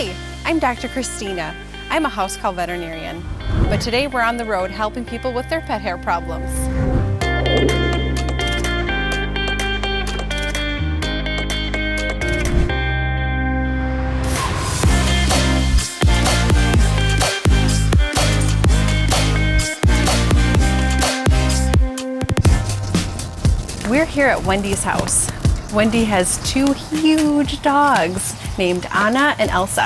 Hi, I'm Dr. Christina. I'm a house call veterinarian. But today we're on the road helping people with their pet hair problems. We're here at Wendy's house. Wendy has two huge dogs named Anna and Elsa.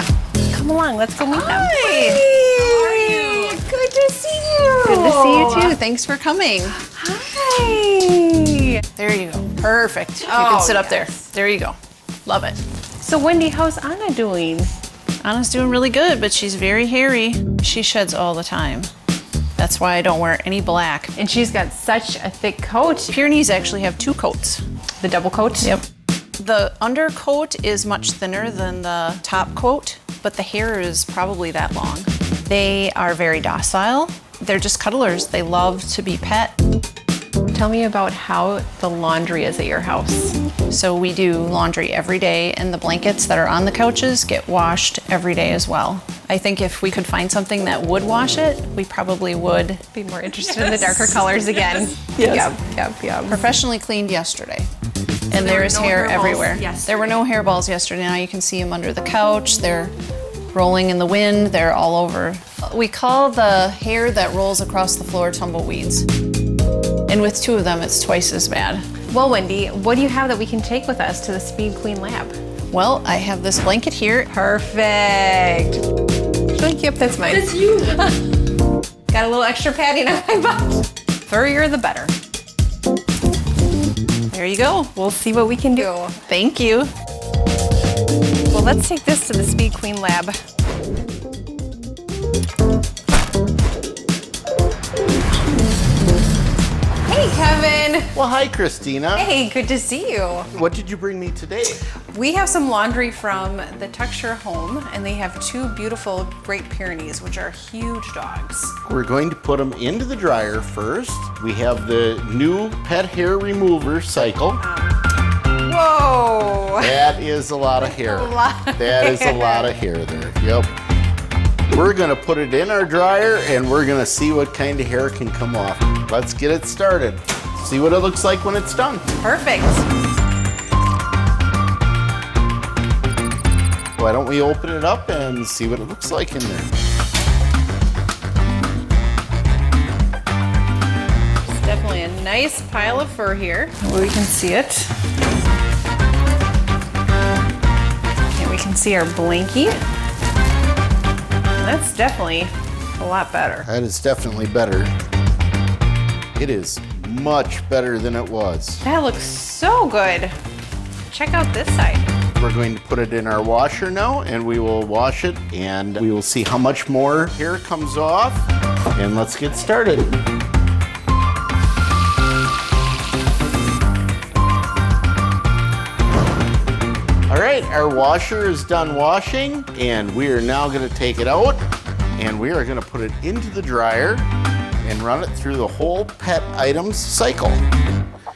Come along, let's go meet them. Hi! How are you? Good to see you. Good to see you too. Thanks for coming. Hi. There you go. Perfect. You can sit up there. There you go. Love it. So Wendy, how's Anna doing? Anna's doing really good, but she's very hairy. She sheds all the time. That's why I don't wear any black. And she's got such a thick coat. Pyrenees actually have two coats. The double coat? Yep. The undercoat is much thinner than the top coat, but the hair is probably that long. They are very docile. They're just cuddlers. They love to be pet. Tell me about how the laundry is at your house. So we do laundry every day, and the blankets that are on the couches get washed every day as well. I think if we could find something that would wash it, we probably would. Be more interested in the darker colors again. Yes. Yep. Professionally cleaned yesterday. And there is hair everywhere. There were no hairballs yesterday. Now you can see them under the couch. They're rolling in the wind. They're all over. We call the hair that rolls across the floor tumbleweeds. And with two of them, it's twice as bad. Well, Wendy, what do you have that we can take with us to the Speed Queen lab? Well, I have this blanket here. Perfect. Yep, that's mine. That's you. Got a little extra padding on my butt. Furrier the better. There you go. We'll see what we can do. Thank you. Well, let's take this to the Speed Queen lab. Hey, Kevin. Well, hi, Christina. Hey, good to see you. What did you bring me today? We have some laundry from the Tuckshire home, and they have two beautiful Great Pyrenees, which are huge dogs. We're going to put them into the dryer first. We have the new pet hair remover cycle. Whoa! That is a lot of hair. That is a lot of hair there. Yep. We're gonna put it in our dryer and we're gonna see what kind of hair can come off. Let's get it started. See what it looks like when it's done. Perfect. Why don't we open it up and see what it looks like in there? It's definitely a nice pile of fur here. We can see it. And we can see our blankie. That's definitely a lot better. That is definitely better. It is much better than it was. That looks so good. Check out this side. We're going to put it in our washer now and we will wash it and we will see how much more hair comes off. And let's get started. All right, our washer is done washing and we are now going to take it out and we are going to put it into the dryer and run it through the whole pet items cycle.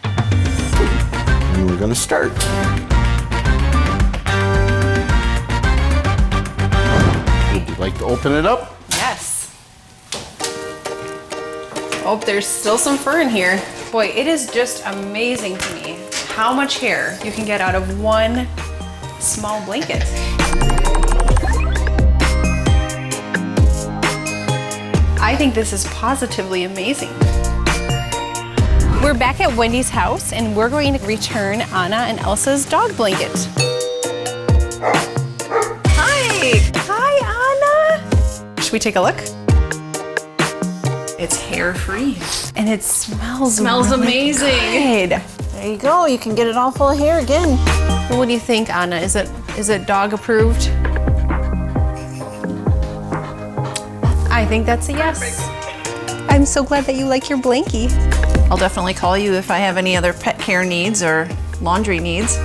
And we're going to start. Would you like to open it up? Yes. Oh, there's still some fur in here. Boy, it is just amazing to me how much hair you can get out of one small blanket. I think this is positively amazing. We're back at Wendy's house and we're going to return Anna and Elsa's dog blanket. Hi! Hi, Anna! Should we take a look? It's hair-free. And it smells Smells really amazing. good. There you go. You can get it all full of hair again. Well, what do you think, Anna? Is it dog approved? I think that's a yes. Perfect. I'm so glad that you like your blankie. I'll definitely call you if I have any other pet care needs or laundry needs.